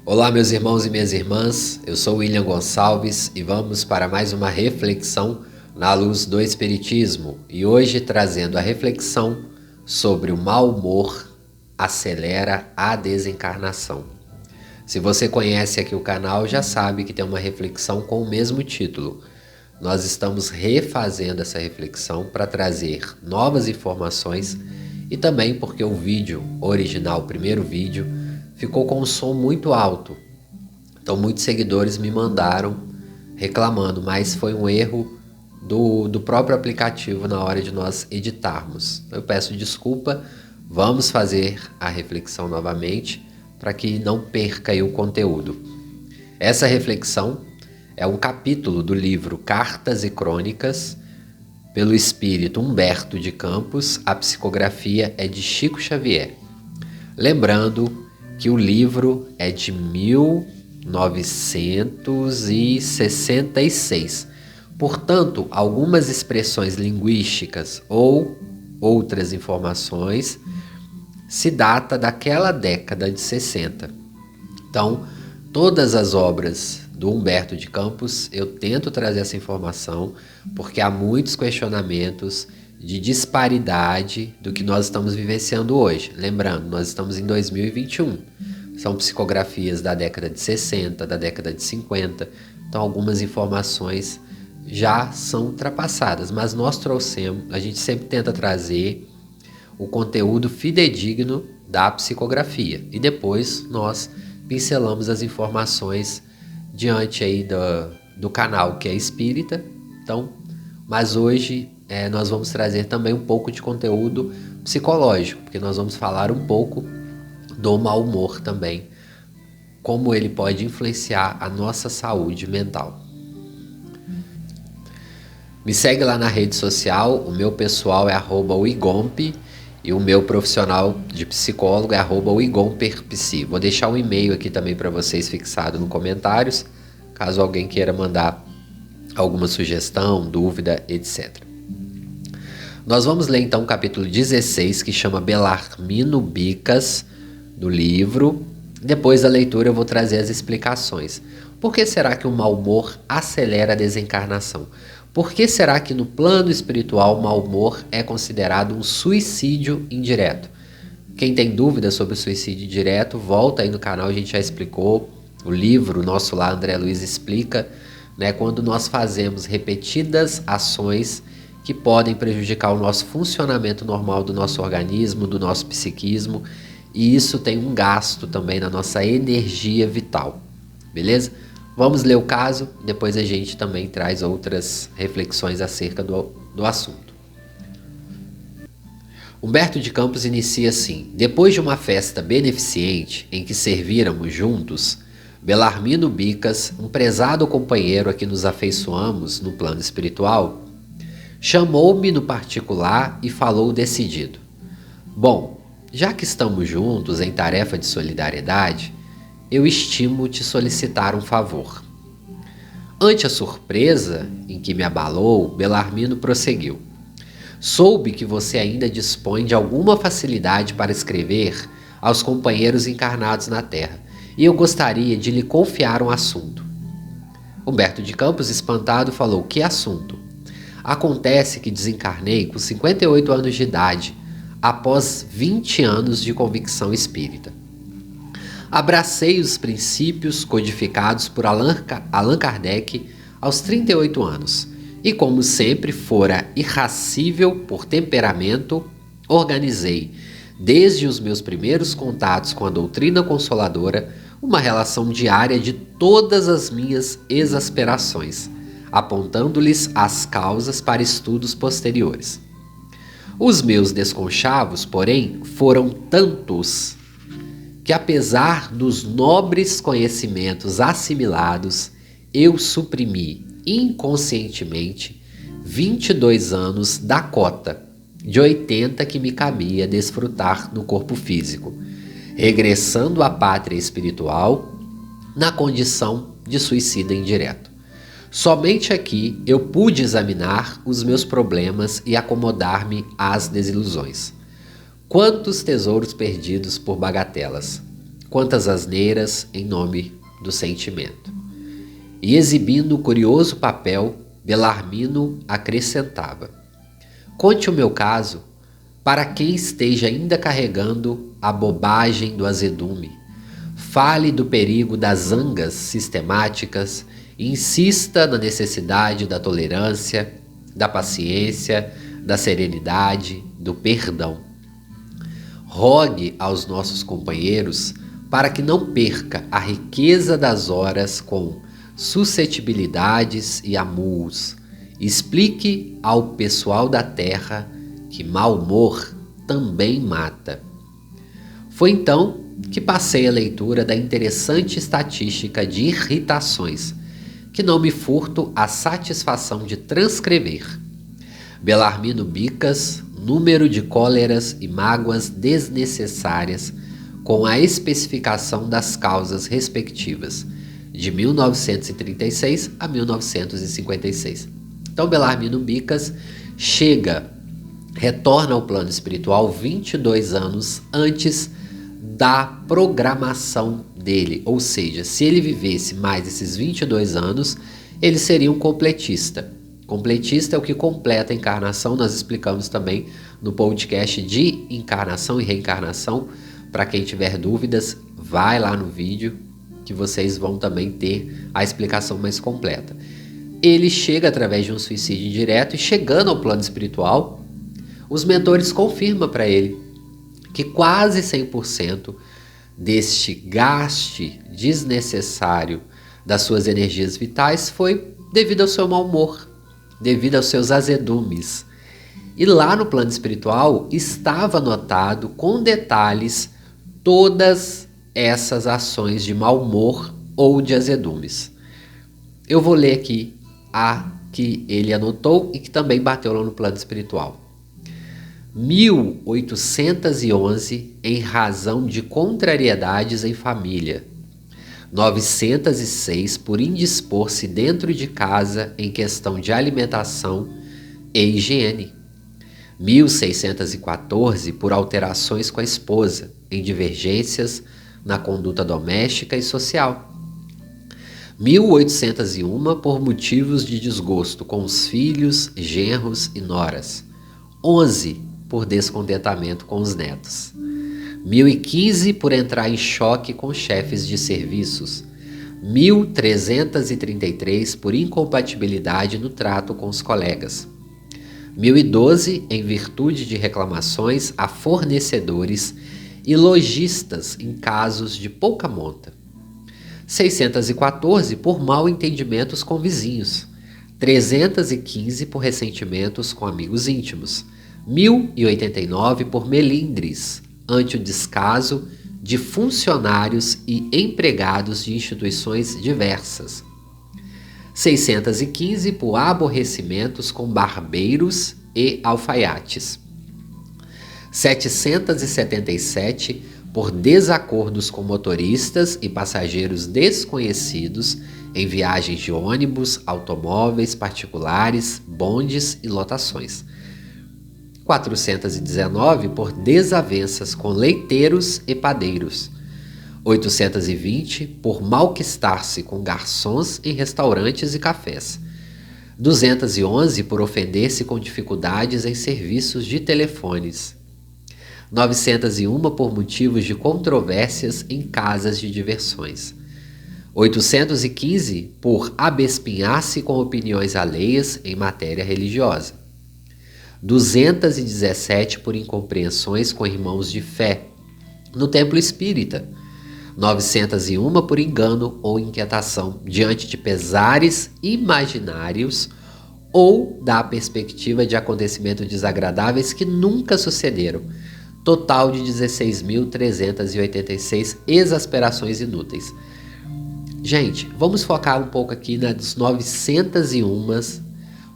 Olá, meus irmãos e minhas irmãs, eu sou William Gonçalves e vamos para mais uma reflexão na luz do Espiritismo e hoje trazendo a reflexão sobre o mau humor acelera a desencarnação. Se você conhece aqui o canal, já sabe que tem uma reflexão com o mesmo título. Nós estamos refazendo essa reflexão para trazer novas informações e também porque o vídeo original, o primeiro vídeo, ficou com um som muito alto. Então muitos seguidores me mandaram reclamando, mas foi um erro do próprio aplicativo na hora de nós editarmos. Eu peço desculpa, vamos fazer a reflexão novamente para que não perca aí o conteúdo. Essa reflexão é um capítulo do livro Cartas e Crônicas, pelo espírito Humberto de Campos. A psicografia é de Chico Xavier. Lembrando que o livro é de 1966. Portanto, algumas expressões linguísticas ou outras informações se data daquela década de 60. Então, todas as obras do Humberto de Campos, eu tento trazer essa informação porque há muitos questionamentos de disparidade do que nós estamos vivenciando hoje. Lembrando, nós estamos em 2021. São psicografias da década de 60, da década de 50. Então, algumas informações já são ultrapassadas, mas nós trouxemos, a gente sempre tenta trazer o conteúdo fidedigno da psicografia e depois nós pincelamos as informações diante aí do canal que é espírita. Então, mas hoje nós vamos trazer também um pouco de conteúdo psicológico, porque nós vamos falar um pouco do mau humor também, como ele pode influenciar a nossa saúde mental. Me segue lá na rede social, o meu pessoal é @wigompe e o meu profissional de psicólogo é @wigomperpsi. Vou deixar um e-mail aqui também para vocês fixado nos comentários, caso alguém queira mandar alguma sugestão, dúvida, etc. Nós vamos ler então o capítulo 16, que chama Belarmino Bicas, do livro. Depois da leitura eu vou trazer as explicações. Por que será que o mau humor acelera a desencarnação? Por que será que no plano espiritual o mau humor é considerado um suicídio indireto? Quem tem dúvidas sobre o suicídio indireto, volta aí no canal, a gente já explicou. O livro nosso lá, André Luiz, explica, né, quando nós fazemos repetidas ações que podem prejudicar o nosso funcionamento normal do nosso organismo, do nosso psiquismo, e isso tem um gasto também na nossa energia vital, beleza? Vamos ler o caso, depois a gente também traz outras reflexões acerca do assunto. Humberto de Campos inicia assim: depois de uma festa beneficente em que servíramos juntos, Belarmino Bicas, um prezado companheiro a que nos afeiçoamos no plano espiritual, chamou-me no particular e falou decidido: bom, já que estamos juntos em tarefa de solidariedade, eu estimo te solicitar um favor. Ante a surpresa em que me abalou, Belarmino prosseguiu: soube que você ainda dispõe de alguma facilidade para escrever aos companheiros encarnados na Terra, e eu gostaria de lhe confiar um assunto. Humberto de Campos, espantado, falou: que assunto? Acontece que desencarnei com 58 anos de idade, após 20 anos de convicção espírita. Abracei os princípios codificados por Allan Kardec aos 38 anos e, como sempre fora irracível por temperamento, organizei, desde os meus primeiros contatos com a doutrina consoladora, uma relação diária de todas as minhas exasperações, apontando-lhes as causas para estudos posteriores. Os meus desconchavos, porém, foram tantos que, apesar dos nobres conhecimentos assimilados, eu suprimi inconscientemente 22 anos da cota de 80 que me cabia desfrutar no corpo físico, regressando à pátria espiritual na condição de suicida indireto. Somente aqui eu pude examinar os meus problemas e acomodar-me às desilusões. Quantos tesouros perdidos por bagatelas! quantas asneiras em nome do sentimento. E exibindo o curioso papel, Belarmino acrescentava: conte o meu caso para quem esteja ainda carregando a bobagem do azedume. Fale do perigo das zangas sistemáticas e insista na necessidade da tolerância, da paciência, da serenidade, do perdão. Rogue aos nossos companheiros para que não perca a riqueza das horas com suscetibilidades e amuos. Explique ao pessoal da terra que mau humor também mata. Foi então que passei a leitura da interessante estatística de irritações, que não me furto a satisfação de transcrever. Belarmino Bicas, número de cóleras e mágoas desnecessárias, com a especificação das causas respectivas, de 1936 a 1956. Então Belarmino Bicas retorna ao plano espiritual 22 anos antes da programação dele, ou seja, se ele vivesse mais esses 22 anos, ele seria um completista. Completista é o que completa a encarnação, nós explicamos também no podcast de encarnação e reencarnação. Para quem tiver dúvidas, vai lá no vídeo que vocês vão também ter a explicação mais completa. Ele chega através de um suicídio indireto e, chegando ao plano espiritual, os mentores confirmam para ele que quase 100% deste gaste desnecessário das suas energias vitais foi devido ao seu mau humor, devido aos seus azedumes. E lá no plano espiritual estava anotado com detalhes todas essas ações de mau humor ou de azedumes. Eu vou ler aqui a que ele anotou e que também bateu lá no plano espiritual. 1811 em razão de contrariedades em família. 906 por indispor-se dentro de casa em questão de alimentação e higiene. 1614 por alterações com a esposa, em divergências na conduta doméstica e social. 1801 por motivos de desgosto com os filhos, genros e noras. 11 por descontentamento com os netos. 1015 por entrar em choque com chefes de serviços. 1333 por incompatibilidade no trato com os colegas. 1012 em virtude de reclamações a fornecedores e lojistas em casos de pouca monta. 614 por mal entendimentos com vizinhos. 315 por ressentimentos com amigos íntimos. 1089 por melindres ante o descaso de funcionários e empregados de instituições diversas. 615 por aborrecimentos com barbeiros e alfaiates. 777 por desacordos com motoristas e passageiros desconhecidos em viagens de ônibus, automóveis particulares, bondes e lotações. 419 por desavenças com leiteiros e padeiros. 820 por malquistar-se com garçons em restaurantes e cafés. 211 por ofender-se com dificuldades em serviços de telefones. 901 por motivos de controvérsias em casas de diversões. 815 por abespinhar-se com opiniões alheias em matéria religiosa. 217 por incompreensões com irmãos de fé no templo espírita. 901 por engano ou inquietação diante de pesares imaginários ou da perspectiva de acontecimentos desagradáveis que nunca sucederam. Total de 16.386 exasperações inúteis. Gente, vamos focar um pouco aqui nas 901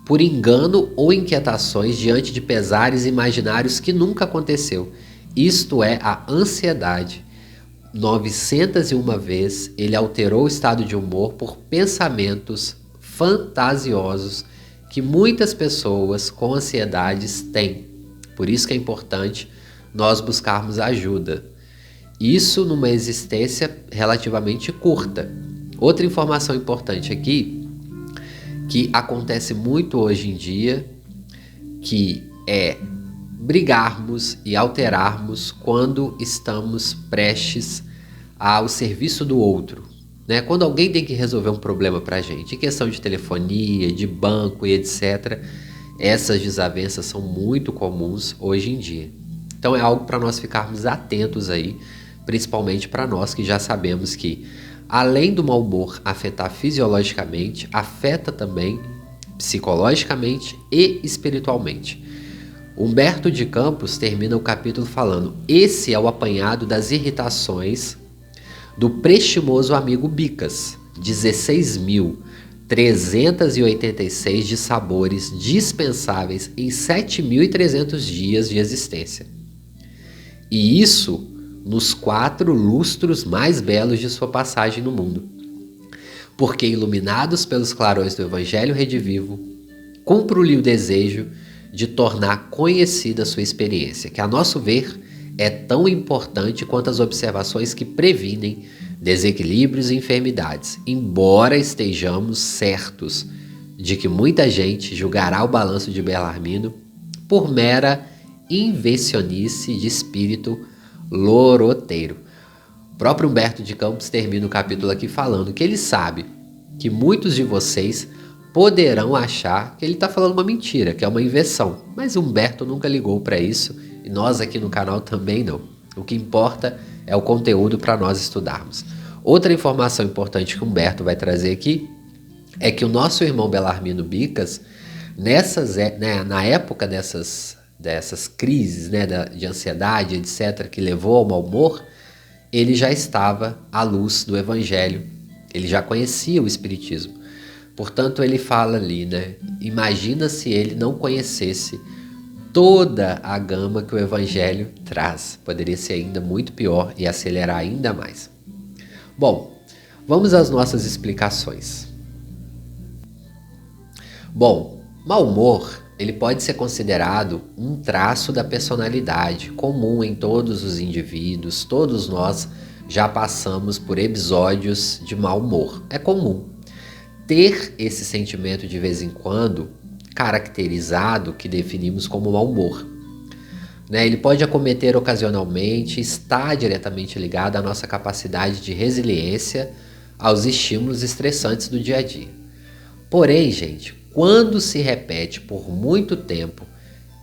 por engano ou inquietações diante de pesares imaginários que nunca aconteceu. Isto é a ansiedade. 901 vezes ele alterou o estado de humor por pensamentos fantasiosos que muitas pessoas com ansiedades têm. Por isso que é importante nós buscarmos ajuda. Isso numa existência relativamente curta. Outra informação importante aqui, que acontece muito hoje em dia, que é brigarmos e alterarmos quando estamos prestes ao serviço do outro, né? Quando alguém tem que resolver um problema pra gente, em questão de telefonia, de banco e etc., essas desavenças são muito comuns hoje em dia. Então é algo para nós ficarmos atentos aí, principalmente para nós que já sabemos que, além do mau humor afetar fisiologicamente, afeta também psicologicamente e espiritualmente. Humberto de Campos termina o capítulo falando: esse é o apanhado das irritações do prestimoso amigo Bicas, 16.386 de sabores dispensáveis em 7.300 dias de existência. E isso nos 4 lustros mais belos de sua passagem no mundo. Porque, iluminados pelos clarões do Evangelho redivivo, cumpro-lhe o desejo de tornar conhecida a sua experiência, que a nosso ver é tão importante quanto as observações que previnem desequilíbrios e enfermidades, embora estejamos certos de que muita gente julgará o balanço de Belarmino por mera invencionice de espírito loroteiro. O próprio Humberto de Campos termina o capítulo aqui falando que ele sabe que muitos de vocês poderão achar que ele está falando uma mentira, que é uma invenção, mas Humberto nunca ligou para isso e nós aqui no canal também não. O que importa é o conteúdo para nós estudarmos. Outra informação importante que Humberto vai trazer aqui é que o nosso irmão Belarmino Bicas, na época dessas crises, né, de ansiedade, etc., que levou ao mau humor, ele já estava à luz do Evangelho, ele já conhecia o Espiritismo. Portanto, ele fala ali, né, imagina se ele não conhecesse toda a gama que o Evangelho traz. Poderia ser ainda muito pior e acelerar ainda mais. Bom, vamos às nossas explicações. Bom, mau humor, ele pode ser considerado um traço da personalidade comum em todos os indivíduos. Todos nós já passamos por episódios de mau humor. É comum ter esse sentimento de vez em quando, caracterizado, que definimos como mau humor. Ele pode acometer ocasionalmente, está diretamente ligado à nossa capacidade de resiliência aos estímulos estressantes do dia a dia. Porém, gente, quando se repete por muito tempo,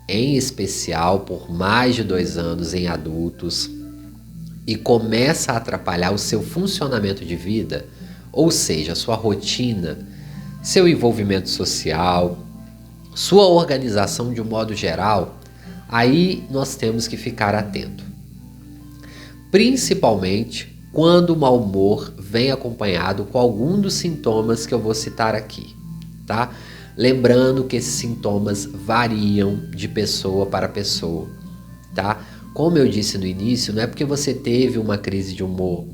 em especial por mais de 2 anos em adultos, e começa a atrapalhar o seu funcionamento de vida, ou seja, sua rotina, seu envolvimento social, sua organização de um modo geral, aí nós temos que ficar atento. Principalmente quando o mau humor vem acompanhado com algum dos sintomas que eu vou citar aqui, tá? Lembrando que esses sintomas variam de pessoa para pessoa, tá? Como eu disse no início, não é porque você teve uma crise de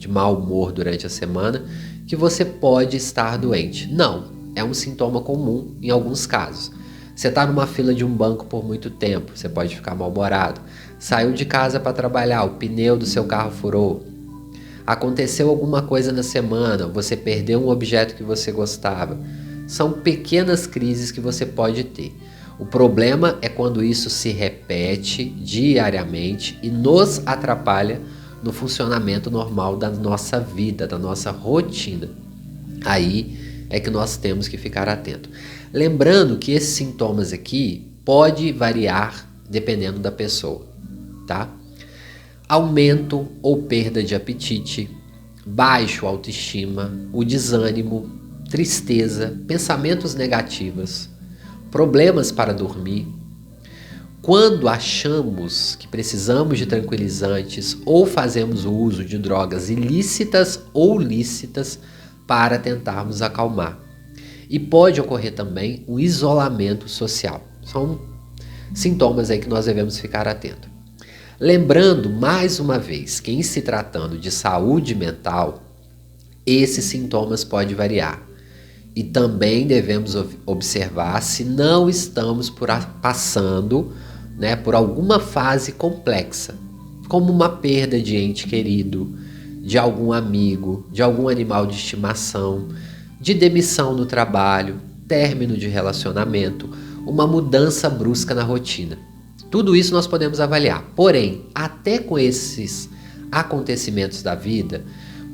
mau humor durante a semana que você pode estar doente. Não, é um sintoma comum em alguns casos. Você está numa fila de um banco por muito tempo, você pode ficar mal-humorado. Saiu de casa para trabalhar, o pneu do seu carro furou. Aconteceu alguma coisa na semana, você perdeu um objeto que você gostava. São pequenas crises que você pode ter. O problema é quando isso se repete diariamente e nos atrapalha no funcionamento normal da nossa vida, da nossa rotina. Aí é que nós temos que ficar atento. Lembrando que esses sintomas aqui pode variar dependendo da pessoa, tá? Aumento ou perda de apetite, baixo autoestima, o desânimo, tristeza, pensamentos negativos, problemas para dormir. Quando achamos que precisamos de tranquilizantes ou fazemos o uso de drogas ilícitas ou lícitas para tentarmos acalmar. E pode ocorrer também o isolamento social. São sintomas aí que nós devemos ficar atentos. Lembrando, mais uma vez, que em se tratando de saúde mental, esses sintomas podem variar. E também devemos observar se não estamos passando, por alguma fase complexa, como uma perda de ente querido, de algum amigo, de algum animal de estimação, de demissão no trabalho, término de relacionamento, uma mudança brusca na rotina. Tudo isso nós podemos avaliar. Porém, até com esses acontecimentos da vida,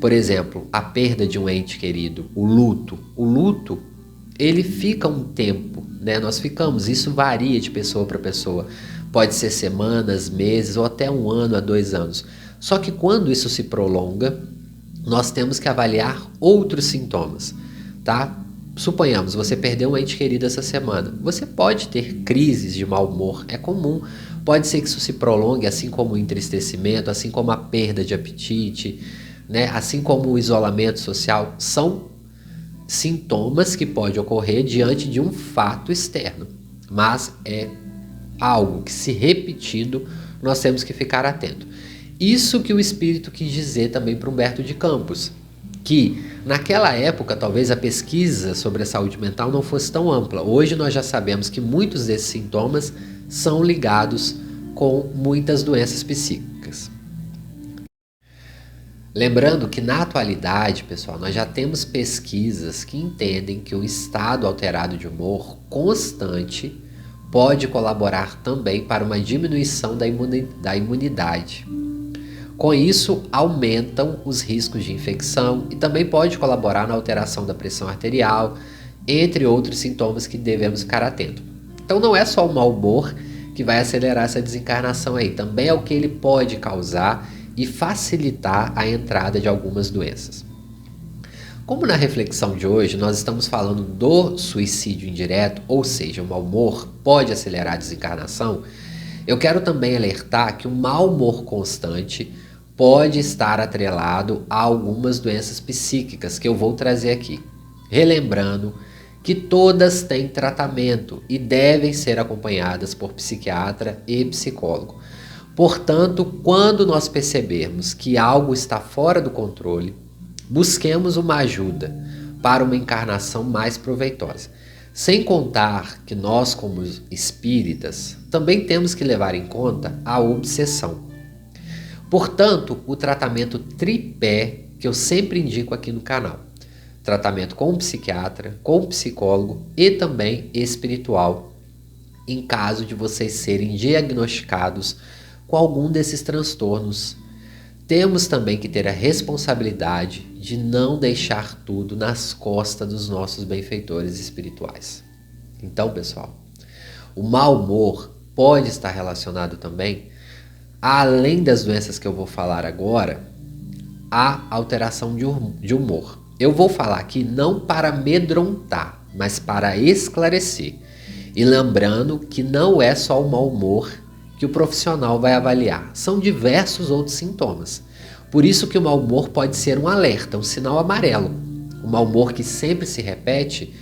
por exemplo, a perda de um ente querido, o luto, ele fica um tempo, né? Nós ficamos, isso varia de pessoa para pessoa. Pode ser semanas, meses ou até 1 ano a 2 anos. Só que quando isso se prolonga, nós temos que avaliar outros sintomas, tá? Suponhamos, você perdeu um ente querido essa semana. Você pode ter crises de mau humor, é comum. Pode ser que isso se prolongue, assim como o entristecimento, assim como a perda de apetite, né? Assim como o isolamento social. São sintomas que podem ocorrer diante de um fato externo. Mas é algo que, se repetido, nós temos que ficar atento. Isso que o espírito quis dizer também para Humberto de Campos, que naquela época talvez a pesquisa sobre a saúde mental não fosse tão ampla. Hoje nós já sabemos que muitos desses sintomas são ligados com muitas doenças psíquicas. Lembrando que na atualidade, pessoal, nós já temos pesquisas que entendem que o estado alterado de humor constante pode colaborar também para uma diminuição da imunidade. Com isso, aumentam os riscos de infecção e também pode colaborar na alteração da pressão arterial, entre outros sintomas que devemos ficar atentos. Então não é só o mau humor que vai acelerar essa desencarnação aí, também é o que ele pode causar e facilitar a entrada de algumas doenças. Como na reflexão de hoje nós estamos falando do suicídio indireto, ou seja, o mau humor pode acelerar a desencarnação, eu quero também alertar que o mau humor constante pode estar atrelado a algumas doenças psíquicas que eu vou trazer aqui. Relembrando que todas têm tratamento e devem ser acompanhadas por psiquiatra e psicólogo. Portanto, quando nós percebermos que algo está fora do controle, busquemos uma ajuda para uma encarnação mais proveitosa. Sem contar que nós, como espíritas, também temos que levar em conta a obsessão. Portanto, o tratamento tripé que eu sempre indico aqui no canal. Tratamento com psiquiatra, com psicólogo e também espiritual, em caso de vocês serem diagnosticados com algum desses transtornos. Temos também que ter a responsabilidade de não deixar tudo nas costas dos nossos benfeitores espirituais. Então, pessoal, o mau humor pode estar relacionado também, além das doenças que eu vou falar agora, à alteração de humor. Eu vou falar aqui não para amedrontar, mas para esclarecer. E lembrando que não é só o mau humor que o profissional vai avaliar. São diversos outros sintomas. Por isso que o mau humor pode ser um alerta, um sinal amarelo. O mau humor que sempre se repete,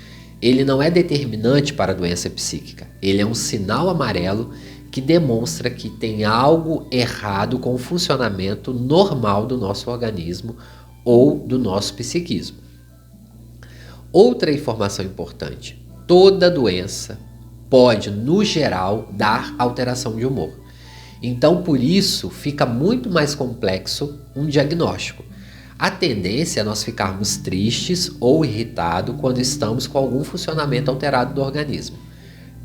ele não é determinante para a doença psíquica. Ele é um sinal amarelo que demonstra que tem algo errado com o funcionamento normal do nosso organismo ou do nosso psiquismo. Outra informação importante: toda doença pode, no geral, dar alteração de humor. Então, por isso, fica muito mais complexo um diagnóstico. A tendência é nós ficarmos tristes ou irritados quando estamos com algum funcionamento alterado do organismo.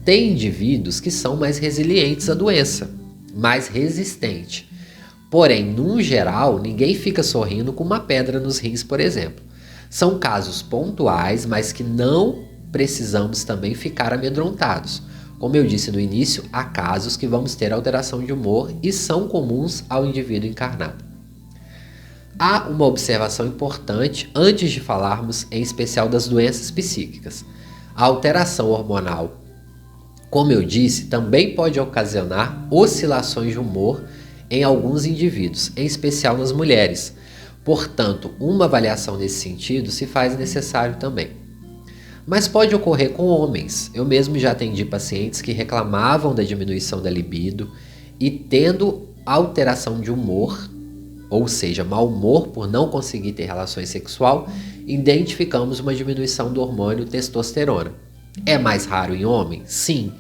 Tem indivíduos que são mais resilientes à doença, mais resistentes. Porém, no geral, ninguém fica sorrindo com uma pedra nos rins, por exemplo. São casos pontuais, mas que não precisamos também ficar amedrontados. Como eu disse no início, há casos que vamos ter alteração de humor e são comuns ao indivíduo encarnado. Há uma observação importante antes de falarmos em especial das doenças psíquicas. A alteração hormonal, como eu disse, também pode ocasionar oscilações de humor em alguns indivíduos, em especial nas mulheres. Portanto, uma avaliação nesse sentido se faz necessário também. Mas pode ocorrer com homens. Eu mesmo já atendi pacientes que reclamavam da diminuição da libido e, tendo alteração de humor, ou seja, mau humor por não conseguir ter relações sexual, identificamos uma diminuição do hormônio testosterona. É mais raro em homem? Sim,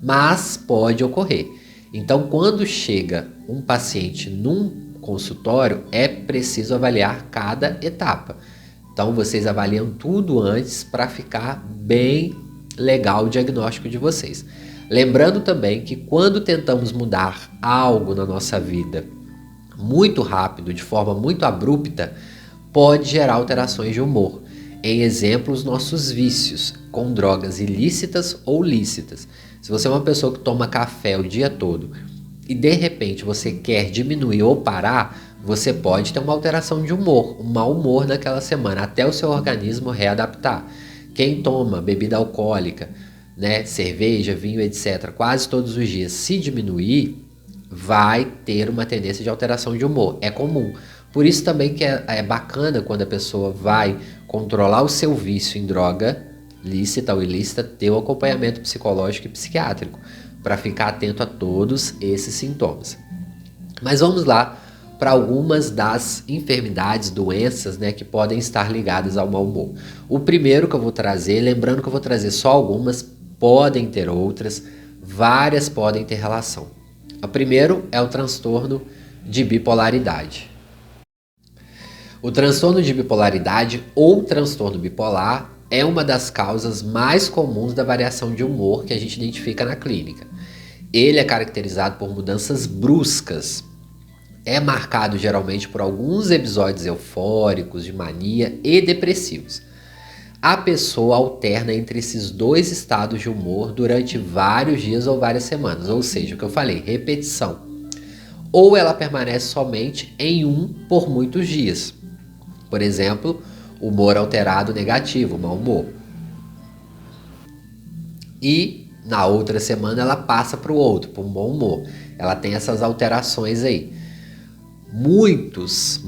mas pode ocorrer. Então, quando chega um paciente num consultório, é preciso avaliar cada etapa. Então vocês avaliam tudo antes para ficar bem legal o diagnóstico de vocês. Lembrando também que quando tentamos mudar algo na nossa vida muito rápido, de forma muito abrupta, pode gerar alterações de humor. Em exemplo, os nossos vícios com drogas ilícitas ou lícitas. Se você é uma pessoa que toma café o dia todo e de repente você quer diminuir ou parar, você pode ter uma alteração de humor, um mau humor naquela semana, até o seu organismo readaptar. Quem toma bebida alcoólica, né, cerveja, vinho, etc., quase todos os dias, se diminuir, vai ter uma tendência de alteração de humor. É comum. Por isso também que é bacana quando a pessoa vai controlar o seu vício em droga, lícita ou ilícita, ter o acompanhamento psicológico e psiquiátrico, para ficar atento a todos esses sintomas. Mas vamos lá para algumas das enfermidades, doenças, né, que podem estar ligadas ao mau humor. O primeiro que eu vou trazer, lembrando que eu vou trazer só algumas, podem ter outras, várias podem ter relação. O primeiro é o transtorno de bipolaridade. O transtorno de bipolaridade ou transtorno bipolar é uma das causas mais comuns da variação de humor que a gente identifica na clínica. Ele é caracterizado por mudanças bruscas. É marcado geralmente por alguns episódios eufóricos, de mania e depressivos. A pessoa alterna entre esses dois estados de humor durante vários dias ou várias semanas, ou seja, o que eu falei, repetição. Ou ela permanece somente em um por muitos dias. Por exemplo, humor alterado negativo, mau humor. E na outra semana ela passa para o outro, para um bom humor. Ela tem essas alterações aí. Muitos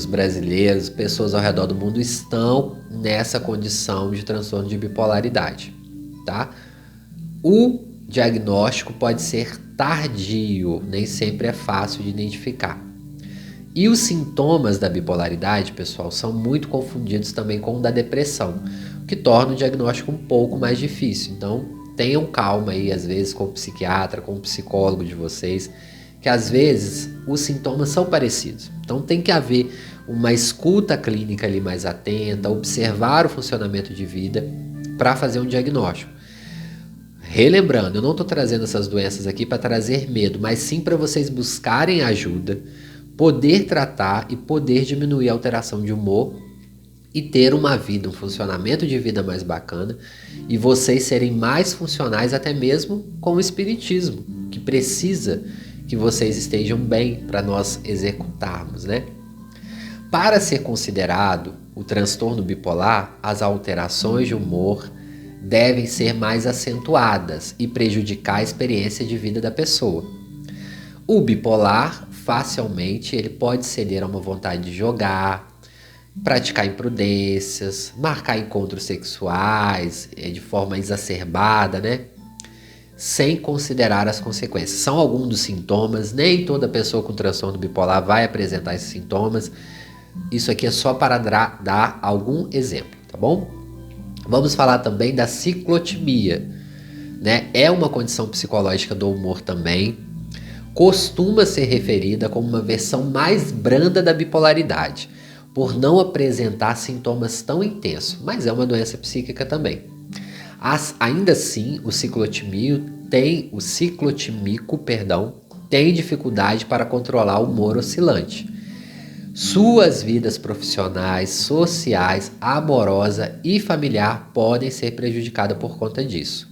brasileiros, pessoas ao redor do mundo estão nessa condição de transtorno de bipolaridade, tá? O diagnóstico pode ser tardio, nem sempre é fácil de identificar. E os sintomas da bipolaridade, pessoal, são muito confundidos também com o da depressão, o que torna o diagnóstico um pouco mais difícil. Então, tenham calma aí, às vezes, com o psiquiatra, com o psicólogo de vocês, que às vezes os sintomas são parecidos. Então tem que haver uma escuta clínica ali mais atenta, observar o funcionamento de vida para fazer um diagnóstico. Relembrando, eu não estou trazendo essas doenças aqui para trazer medo, mas sim para vocês buscarem ajuda, poder tratar e poder diminuir a alteração de humor e ter uma vida, um funcionamento de vida mais bacana e vocês serem mais funcionais até mesmo com o espiritismo, que precisa que vocês estejam bem para nós executarmos, né? Para ser considerado o transtorno bipolar, as alterações de humor devem ser mais acentuadas e prejudicar a experiência de vida da pessoa. O bipolar, facilmente, ele pode ceder a uma vontade de jogar, praticar imprudências, marcar encontros sexuais de forma exacerbada, né? Sem considerar as consequências. São alguns dos sintomas, nem toda pessoa com transtorno bipolar vai apresentar esses sintomas. Isso aqui é só para dar algum exemplo, tá bom? Vamos falar também da ciclotimia, né? É uma condição psicológica do humor também. Costuma ser referida como uma versão mais branda da bipolaridade, por não apresentar sintomas tão intensos, mas é uma doença psíquica também. Ainda assim, o ciclotímico tem dificuldade para controlar o humor oscilante. Suas vidas profissionais, sociais, amorosa e familiar podem ser prejudicadas por conta disso.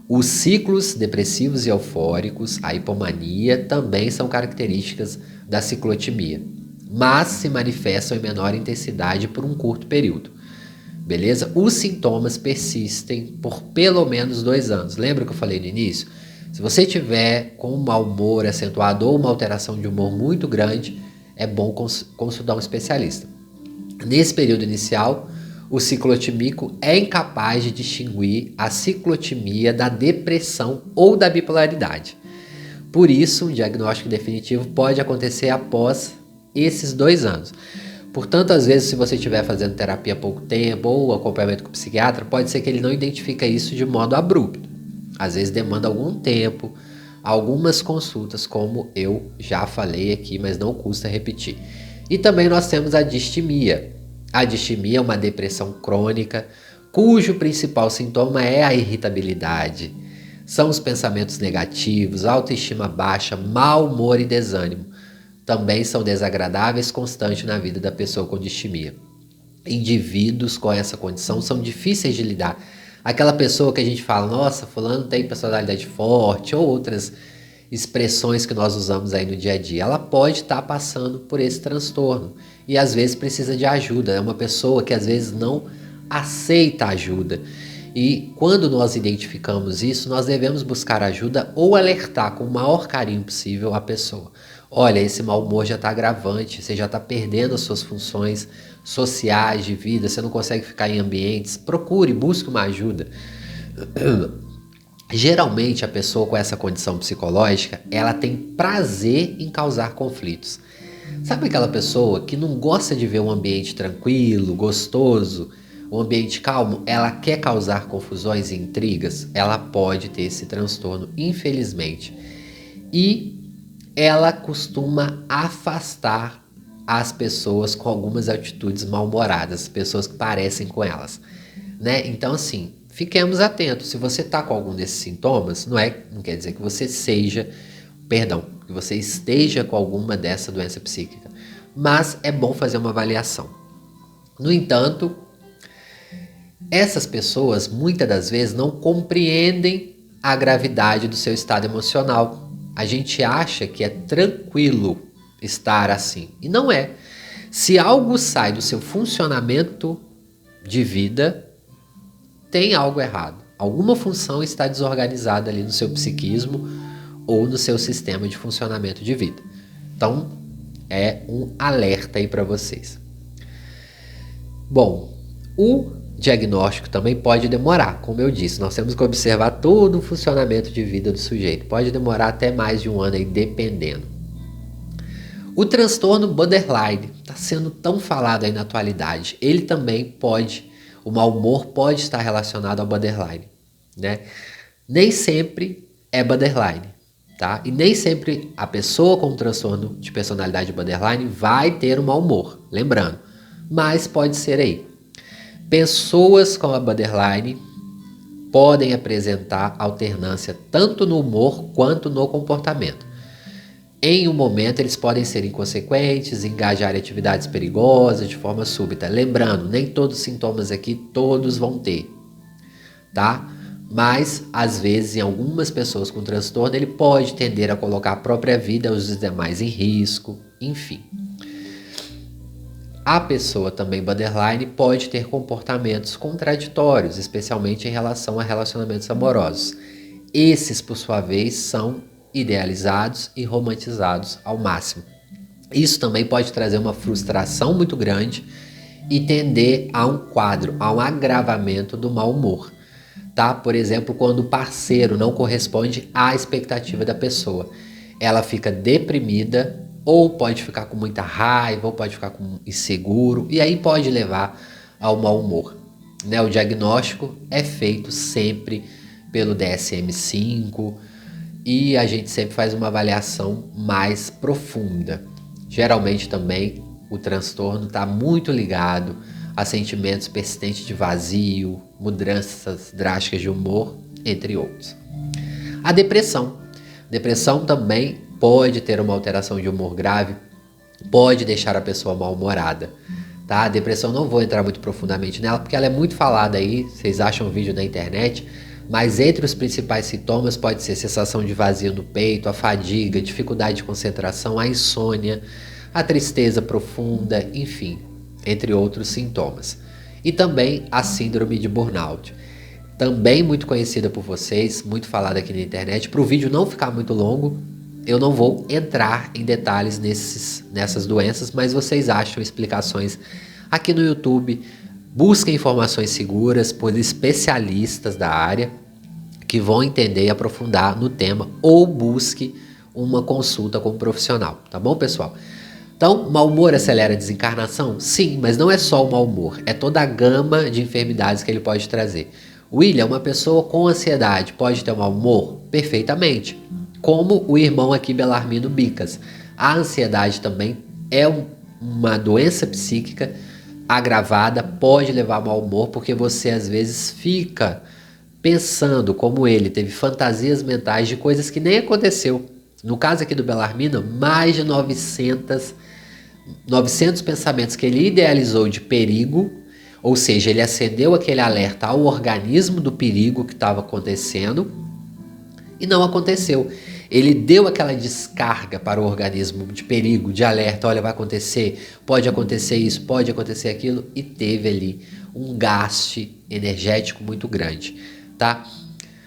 Os ciclos depressivos e eufóricos, a hipomania, também são características da ciclotimia, mas se manifestam em menor intensidade por um curto período. Beleza? Os sintomas persistem por pelo menos 2 anos. Lembra que eu falei no início? Se você tiver com um mau humor acentuado ou uma alteração de humor muito grande, é bom consultar um especialista. Nesse período inicial, o ciclotímico é incapaz de distinguir a ciclotimia da depressão ou da bipolaridade. Por isso, um diagnóstico definitivo pode acontecer após esses 2 anos. Portanto, às vezes, se você estiver fazendo terapia há pouco tempo ou acompanhamento com o psiquiatra, pode ser que ele não identifique isso de modo abrupto. Às vezes demanda algum tempo algumas consultas, como eu já falei aqui, mas não custa repetir. E também nós temos a distimia. A distimia é uma depressão crônica, cujo principal sintoma é a irritabilidade. São os pensamentos negativos, autoestima baixa, mau humor e desânimo. Também são desagradáveis constantes na vida da pessoa com distimia. Indivíduos com essa condição são difíceis de lidar. Aquela pessoa que a gente fala, nossa, fulano tem personalidade forte, ou outras expressões que nós usamos aí no dia a dia, ela pode estar passando por esse transtorno e às vezes precisa de ajuda. É uma pessoa que às vezes não aceita ajuda. E quando nós identificamos isso, nós devemos buscar ajuda ou alertar com o maior carinho possível a pessoa. Olha, esse mau humor já está agravante, você já está perdendo as suas funções sociais de vida, você não consegue ficar em ambientes, procure, busque uma ajuda. Geralmente a pessoa com essa condição psicológica, ela tem prazer em causar conflitos. Sabe aquela pessoa que não gosta de ver um ambiente tranquilo, gostoso, um ambiente calmo? Ela quer causar confusões e intrigas? Ela pode ter esse transtorno, infelizmente. E ela costuma afastar as pessoas com algumas atitudes mal-humoradas, pessoas que parecem com elas, né? Então, assim, fiquemos atentos. Se você está com algum desses sintomas, não quer dizer que você que você esteja com alguma dessa doença psíquica, mas é bom fazer uma avaliação. No entanto, essas pessoas muitas das vezes não compreendem a gravidade do seu estado emocional. A gente acha que é tranquilo estar assim, e não é. Se algo sai do seu funcionamento de vida, tem algo errado. Alguma função está desorganizada ali no seu psiquismo ou no seu sistema de funcionamento de vida. Então, é um alerta aí para vocês. Bom, o diagnóstico também pode demorar, como eu disse, nós temos que observar todo o funcionamento de vida do sujeito. Pode demorar até mais de um ano aí, dependendo. O transtorno borderline está sendo tão falado aí na atualidade. Ele também o mau humor pode estar relacionado ao borderline, né? Nem sempre é borderline, tá? E nem sempre a pessoa com transtorno de personalidade borderline vai ter um mau humor, lembrando. Mas pode ser aí. Pessoas com a borderline podem apresentar alternância tanto no humor quanto no comportamento. Em um momento, eles podem ser inconsequentes, engajar em atividades perigosas de forma súbita. Lembrando, nem todos os sintomas aqui, todos vão ter, tá? Mas, às vezes, em algumas pessoas com transtorno, ele pode tender a colocar a própria vida e os demais em risco, enfim. A pessoa também borderline pode ter comportamentos contraditórios, especialmente em relação a relacionamentos amorosos. Esses, por sua vez, são idealizados e romantizados ao máximo. Isso também pode trazer uma frustração muito grande e tender a um quadro, a um agravamento do mau humor, tá? Por exemplo, quando o parceiro não corresponde à expectativa da pessoa, ela fica deprimida, ou pode ficar com muita raiva, ou pode ficar inseguro, e aí pode levar ao mau humor, né? O diagnóstico é feito sempre pelo DSM-5 e a gente sempre faz uma avaliação mais profunda. Geralmente também o transtorno está muito ligado a sentimentos persistentes de vazio, mudanças drásticas de humor, entre outros. A depressão. Depressão também pode ter uma alteração de humor grave, pode deixar a pessoa mal-humorada, tá? A depressão, não vou entrar muito profundamente nela, porque ela é muito falada aí, vocês acham vídeo na internet, mas entre os principais sintomas pode ser sensação de vazio no peito, a fadiga, dificuldade de concentração, a insônia, a tristeza profunda, enfim, entre outros sintomas. E também a síndrome de burnout, também muito conhecida por vocês, muito falada aqui na internet. Para o vídeo não ficar muito longo, eu não vou entrar em detalhes nessas doenças, mas vocês acham explicações aqui no YouTube. Busquem informações seguras por especialistas da área que vão entender e aprofundar no tema, ou busque uma consulta com um profissional, tá bom, pessoal? Então, mau humor acelera a desencarnação? Sim, mas não é só o mau humor, é toda a gama de enfermidades que ele pode trazer. William, uma pessoa com ansiedade pode ter mau humor? Perfeitamente. como o irmão aqui Belarmino Bicas. A ansiedade também é uma doença psíquica agravada, pode levar ao mau humor, porque você às vezes fica pensando, como ele, teve fantasias mentais de coisas que nem aconteceu. No caso aqui do Belarmino, mais de 900 pensamentos que ele idealizou de perigo, ou seja, ele acendeu aquele alerta ao organismo do perigo que estava acontecendo e não aconteceu. Ele deu aquela descarga para o organismo de perigo, de alerta, olha, vai acontecer, pode acontecer isso, pode acontecer aquilo, e teve ali um gasto energético muito grande, tá?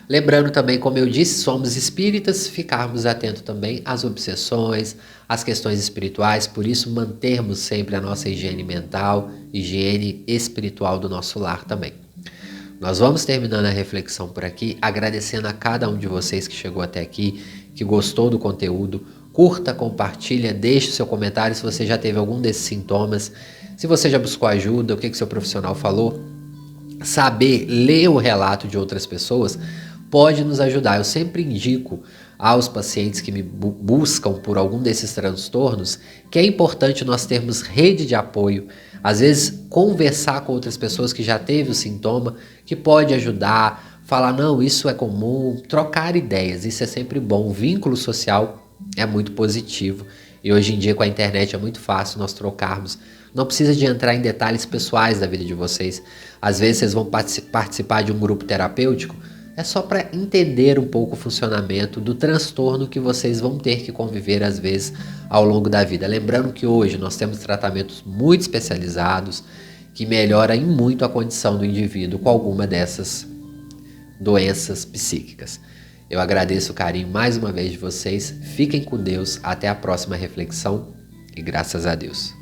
Lembrando também, como eu disse, somos espíritas, ficarmos atentos também às obsessões, às questões espirituais, por isso mantermos sempre a nossa higiene mental, higiene espiritual do nosso lar também. Nós vamos terminando a reflexão por aqui, agradecendo a cada um de vocês que chegou até aqui, que gostou do conteúdo. Curta, compartilha, deixe o seu comentário se você já teve algum desses sintomas, se você já buscou ajuda, o que seu profissional falou. Saber ler o relato de outras pessoas pode nos ajudar. Eu sempre indico aos pacientes que me buscam por algum desses transtornos que é importante nós termos rede de apoio. Às vezes, conversar com outras pessoas que já teve o sintoma, que pode ajudar, falar, não, isso é comum, trocar ideias, isso é sempre bom. O vínculo social é muito positivo e hoje em dia com a internet é muito fácil nós trocarmos. Não precisa de entrar em detalhes pessoais da vida de vocês. Às vezes vocês vão participar de um grupo terapêutico, é só para entender um pouco o funcionamento do transtorno que vocês vão ter que conviver às vezes ao longo da vida. Lembrando que hoje nós temos tratamentos muito especializados que melhoram em muito a condição do indivíduo com alguma dessas doenças psíquicas. Eu agradeço o carinho mais uma vez de vocês. Fiquem com Deus. Até a próxima reflexão e graças a Deus.